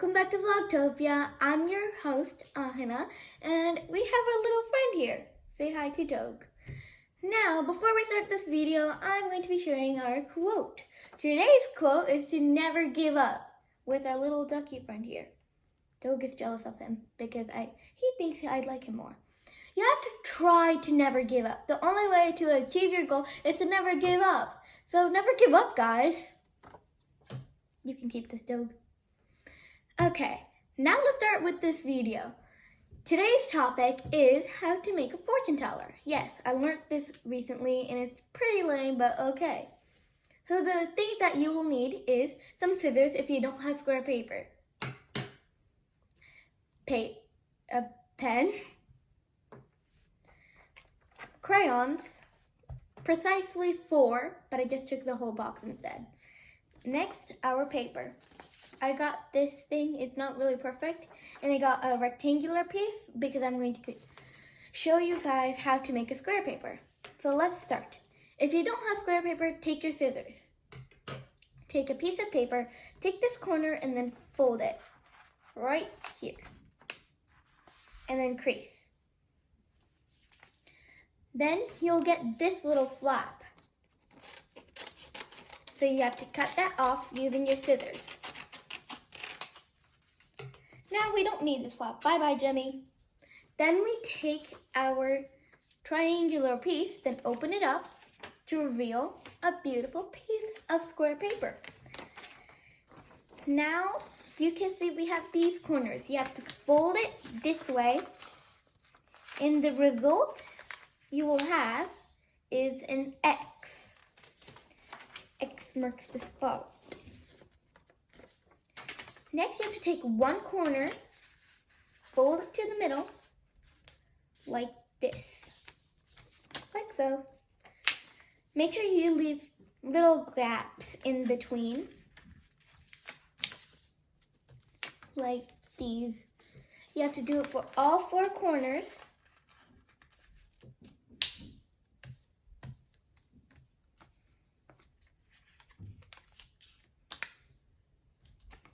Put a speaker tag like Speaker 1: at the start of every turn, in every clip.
Speaker 1: welcome back to Vlogtopia. I'm your host, Ahina, and we have our little friend here. Say hi to Doug. Now, before we start this video, I'm going to be sharing our quote. Today's quote is to never give up with our little ducky friend here. Doug is jealous of him because he thinks I'd like him more. You have to try to never give up. The only way to achieve your goal is to never give up. So never give up, guys. You can keep this, Doug. Okay, now let's start with this video. Today's topic is how to make a fortune teller. Yes, I learned this recently and it's pretty lame, but okay. So the thing that you will need is some scissors if you don't have square paper. A pen. Crayons. Precisely 4, but I just took the whole box instead. Next, our paper. I got this thing, it's not really perfect, and I got a rectangular piece because I'm going to show you guys how to make a square paper. So let's start. If you don't have square paper, take your scissors. Take a piece of paper, take this corner and then fold it right here. And then crease. Then you'll get this little flap. So you have to cut that off using your scissors. Now we don't need this flap. Bye-bye, Jimmy. Then we take our triangular piece, then open it up to reveal a beautiful piece of square paper. Now you can see we have these corners. You have to fold it this way. And the result you will have is an X. X marks the spot. Next, you have to take one corner, fold it to the middle, like this, like so. Make sure you leave little gaps in between, like these. You have to do it for all 4 corners.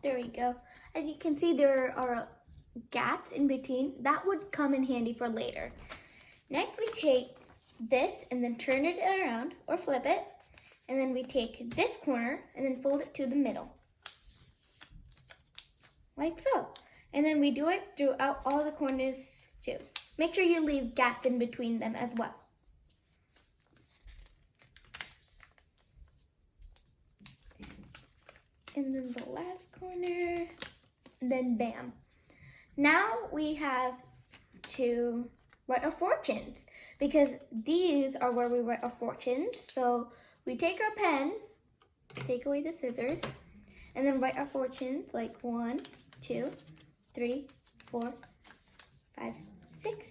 Speaker 1: There we go. As you can see, there are gaps in between. That would come in handy for later. Next, we take this and then turn it around or flip it. And then we take this corner and then fold it to the middle. Like so. And then we do it throughout all the corners too. Make sure you leave gaps in between them as well. And then the last corner, then bam. Now we have to write our fortunes because these are where we write our fortunes. So we take our pen, take away the scissors, and then write our fortunes like 1, 2, 3, 4, 5, 6,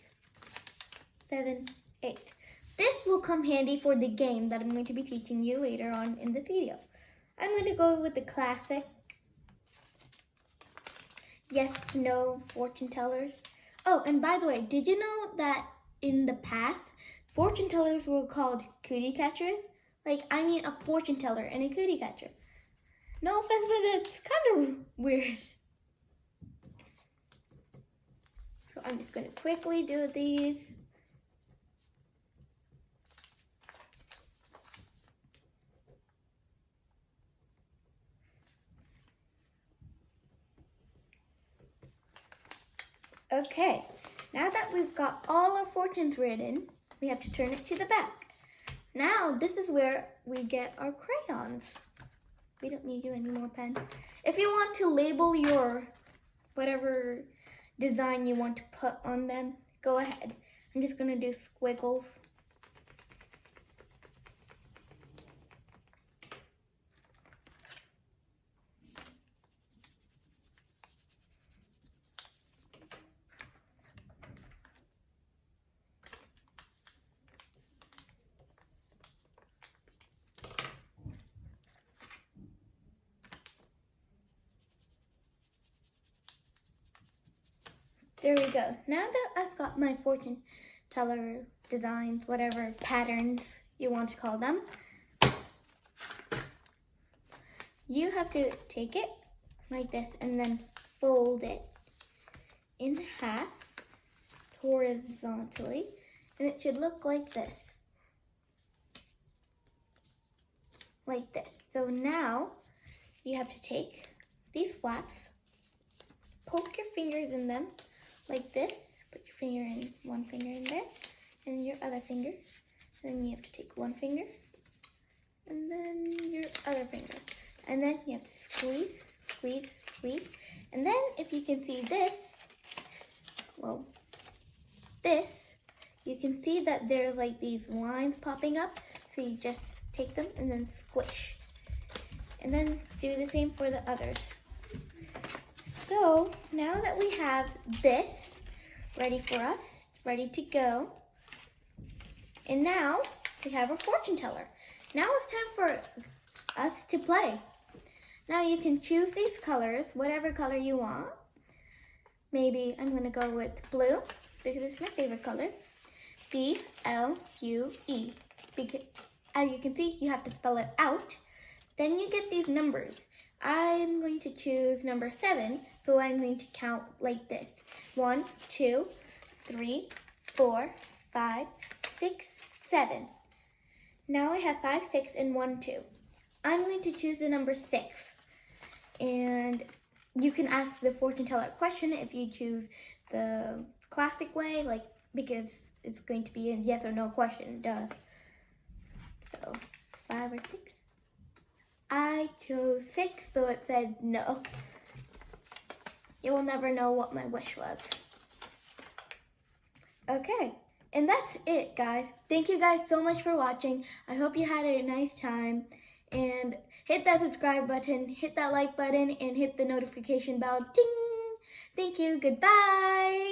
Speaker 1: 7, 8. This will come handy for the game that I'm going to be teaching you later on in this video. I'm going to go with the classic yes, no fortune tellers. Oh, and by the way, did you know that in the past, fortune tellers were called cootie catchers? I mean a fortune teller and a cootie catcher. No offense, but it's kind of weird. So I'm just going to quickly do these. Okay, now that we've got all our fortunes written, we have to turn it to the back. Now, this is where we get our crayons. We don't need you anymore, pen. If you want to label your whatever design you want to put on them, go ahead. I'm just going to do squiggles. There we go. Now that I've got my fortune teller designs, whatever patterns you want to call them, you have to take it like this and then fold it in half horizontally, and it should look like this. Like this. So now you have to take these flaps, poke your fingers in them like this. Put your finger in, one finger in there, and your other finger. And then you have to take one finger, and then your other finger. And then you have to squeeze, squeeze, squeeze. And then if you can see this, well, this, you can see that there's like these lines popping up. So you just take them and then squish. And then do the same for the others. So now that we have this ready for us, ready to go, and now we have our fortune teller. Now it's time for us to play. Now you can choose these colors, whatever color you want. Maybe I'm gonna go with blue because it's my favorite color. B-L-U-E. Because as you can see, you have to spell it out. Then you get these numbers. I'm going to choose number 7, so I'm going to count like this. 1, 2, 3, 4, 5, 6, 7. Now I have 5, 6, and 1, 2. I'm going to choose the number 6. And you can ask the fortune teller question if you choose the classic way, like, because it's going to be a yes or no question, duh. So, 5 or 6. I chose 6, so it said no. You will never know what my wish was. Okay, and that's it, guys. Thank you guys so much for watching. I hope you had a nice time. And hit that subscribe button, hit that like button, and hit the notification bell. Ding! Thank you. Goodbye.